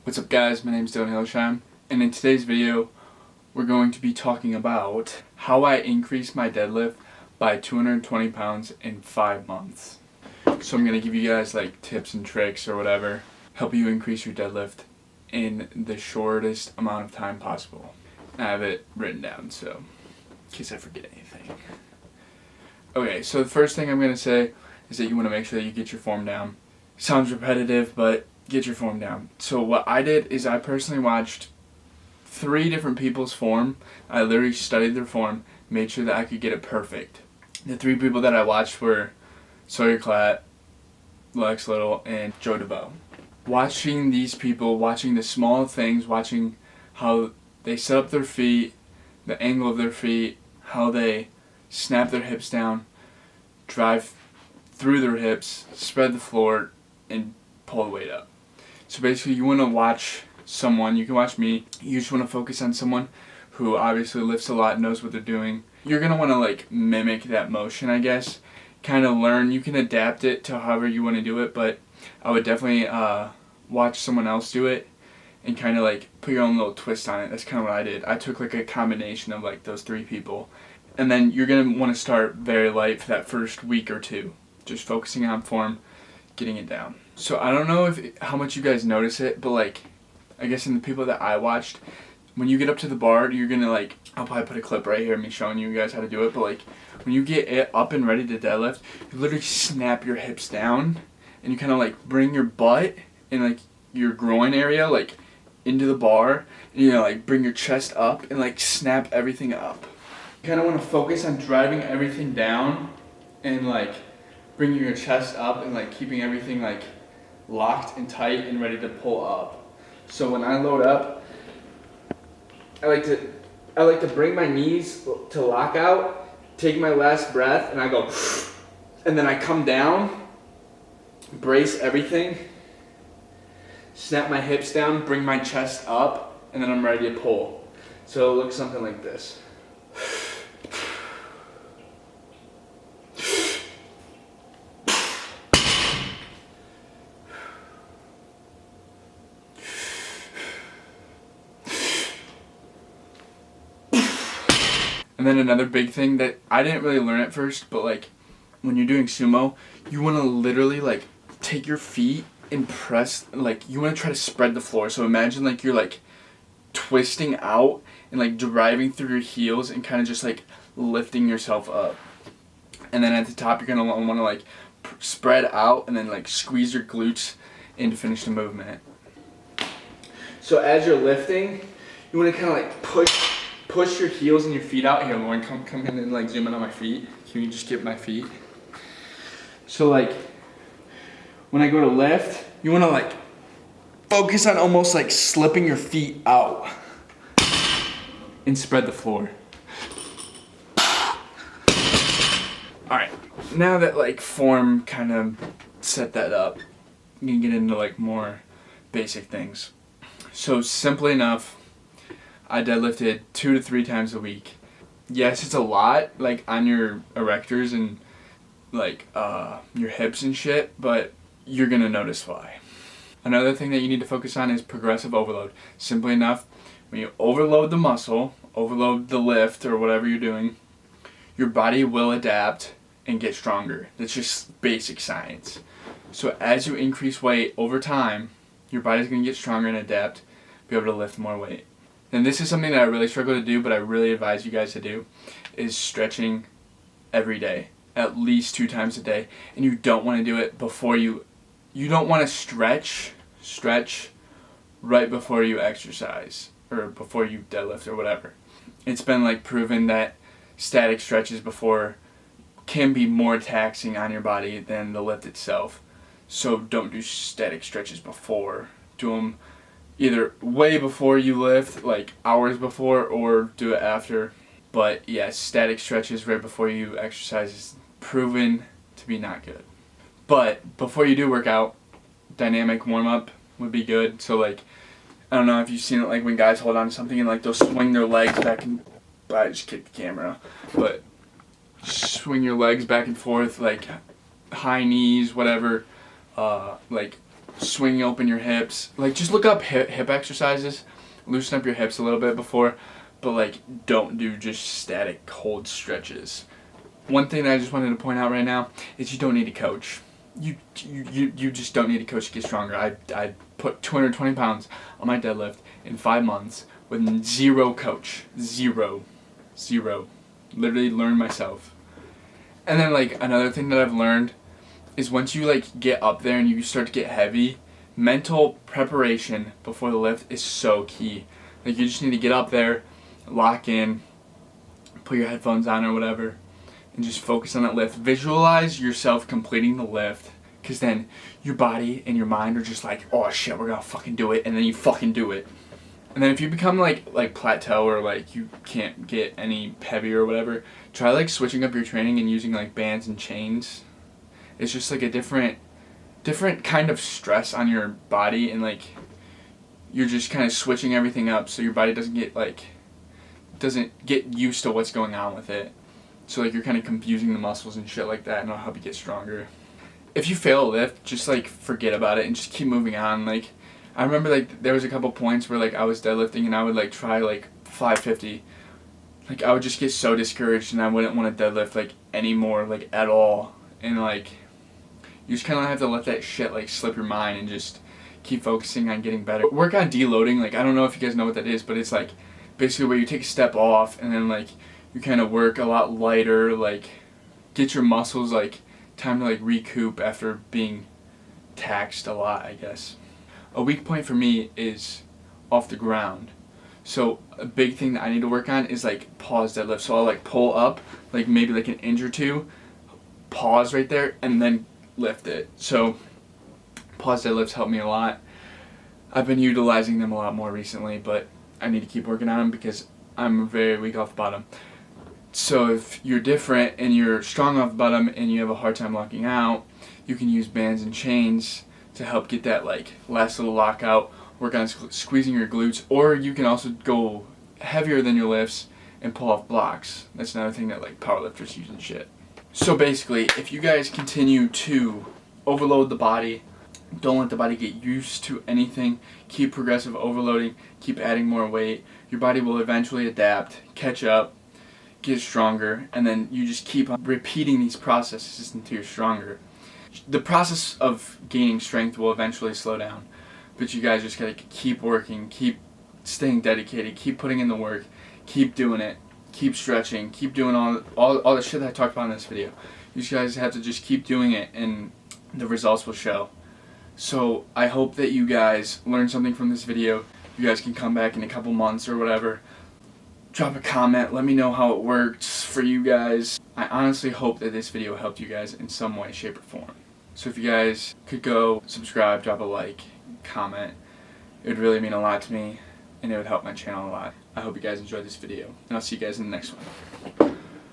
What's up guys, my name is Hillesheim, and in today's video we're going to be talking about how I increased my deadlift by 220 pounds in 5 months. So I'm going to give you guys like tips and tricks or whatever, help you increase your deadlift in the shortest amount of time possible. I have it written down so in case I forget anything. Okay, so the first thing I'm going to say is that you want to make sure that you get your form down. Sounds repetitive, but get your form down. So what I did is I personally watched 3 different people's form. I literally studied their form, made sure that I could get it perfect. The 3 people that I watched were Sawyer Klatt, Lex Little, and Joe DeVoe. Watching these people, watching the small things, watching how they set up their feet, the angle of their feet, how they snap their hips down, drive through their hips, spread the floor, and pull the weight up. So basically you want to watch someone, you can watch me, you just want to focus on someone who obviously lifts a lot, knows what they're doing. You're going to want to like mimic that motion, I guess, kind of learn. You can adapt it to however you want to do it, but I would definitely watch someone else do it and kind of like put your own little twist on it. That's kind of what I did. I took like a combination of like those 3 people, and then you're going to want to start very light for that first week or 2, just focusing on form, getting it down. So I don't know how much you guys notice it, but like, I guess in the people that I watched, when you get up to the bar, you're gonna like, I'll probably put a clip right here of me showing you guys how to do it, but like, when you get it up and ready to deadlift, you literally snap your hips down, and you kind of like bring your butt and like your groin area like into the bar, and you know, like bring your chest up and like snap everything up. You kind of want to focus on driving everything down and like bringing your chest up and like keeping everything like locked and tight and ready to pull up. So when I load up, I like to bring my knees to lock out, take my last breath, and I go, and then I come down, brace everything, snap my hips down, bring my chest up, and then I'm ready to pull. So it looks something like this. And then another big thing that I didn't really learn at first, but like when you're doing sumo, you want to literally like take your feet and press, like you want to try to spread the floor. So imagine like you're like twisting out and like driving through your heels and kind of just like lifting yourself up. And then at the top you're going to want to like spread out and then like squeeze your glutes in to finish the movement. So as you're lifting, you want to kind of like push your heels and your feet out. Here, Lauren, come in and like zoom in on my feet. Can you just get my feet? So like, when I go to lift, you want to like focus on almost like slipping your feet out and spread the floor. Alright, now that like form kind of set that up, you can get into like more basic things. So simply enough, I deadlifted 2 to 3 times a week. Yes, it's a lot, like on your erectors and like your hips and shit, but you're gonna notice why. Another thing that you need to focus on is progressive overload. Simply enough, when you overload the muscle, overload the lift or whatever you're doing, your body will adapt and get stronger. That's just basic science. So as you increase weight over time, your body's gonna get stronger and adapt, be able to lift more weight. And this is something that I really struggle to do, but I really advise you guys to do, is stretching every day, at least 2 times a day. And you don't want to do it before you don't want to stretch right before you exercise or before you deadlift or whatever. It's been like proven that static stretches before can be more taxing on your body than the lift itself. So don't do static stretches before. Do them either way before you lift, like hours before, or do it after. But yeah, static stretches right before you exercise is proven to be not good. But before you do work out, dynamic warm-up would be good. So like, I don't know if you've seen it, like when guys hold on to something and like they'll swing their legs back and, I just kicked the camera, but swing your legs back and forth, like high knees, whatever, like swinging open your hips. Like, just look up hip exercises, loosen up your hips a little bit before, but like, don't do just static cold stretches. One thing that I just wanted to point out right now is you don't need a coach. You just don't need a coach to get stronger. I put 220 pounds on my deadlift in 5 months with zero coach. Zero. Literally learned myself. And then like another thing that I've learned is once you like get up there and you start to get heavy, mental preparation before the lift is so key. Like, you just need to get up there, lock in, put your headphones on or whatever, and just focus on that lift. Visualize yourself completing the lift, because then your body and your mind are just like, oh shit, we're gonna fucking do it, and then you fucking do it. And then if you become like plateau, or like you can't get any heavier or whatever, try like switching up your training and using like bands and chains. It's just like a different kind of stress on your body, and like you're just kind of switching everything up so your body doesn't get used to what's going on with it. So like you're kind of confusing the muscles and shit like that, and it'll help you get stronger. If you fail a lift, just like forget about it and just keep moving on. Like, I remember like there was a couple points where like I was deadlifting and I would like try like 550. Like, I would just get so discouraged and I wouldn't want to deadlift like anymore, like at all. And like, you just kind of have to let that shit like slip your mind and just keep focusing on getting better. Work on deloading. Like, I don't know if you guys know what that is, but it's like basically where you take a step off and then like you kind of work a lot lighter, like get your muscles like time to like recoup after being taxed a lot, I guess. A weak point for me is off the ground. So a big thing that I need to work on is like pause deadlift. So I'll like pull up like maybe like an inch or two, pause right there, and then lift it. So pause deadlifts help me a lot. I've been utilizing them a lot more recently, but I need to keep working on them because I'm very weak off the bottom. So if you're different and you're strong off the bottom and you have a hard time locking out, you can use bands and chains to help get that like last little lockout, work on squeezing your glutes, or you can also go heavier than your lifts and pull off blocks. That's another thing that like powerlifters use and shit. So basically, if you guys continue to overload the body, don't let the body get used to anything, keep progressive overloading, keep adding more weight, your body will eventually adapt, catch up, get stronger, and then you just keep on repeating these processes until you're stronger. The process of gaining strength will eventually slow down, but you guys just gotta keep working, keep staying dedicated, keep putting in the work, keep doing it, keep stretching, keep doing all the shit that I talked about in this video. You guys have to just keep doing it and the results will show. So I hope that you guys learned something from this video. You guys can come back in a couple months or whatever, drop a comment, let me know how it works for you guys. I honestly hope that this video helped you guys in some way, shape, or form. So if you guys could go subscribe, drop a like, comment, it would really mean a lot to me and it would help my channel a lot. I hope you guys enjoyed this video, and I'll see you guys in the next one.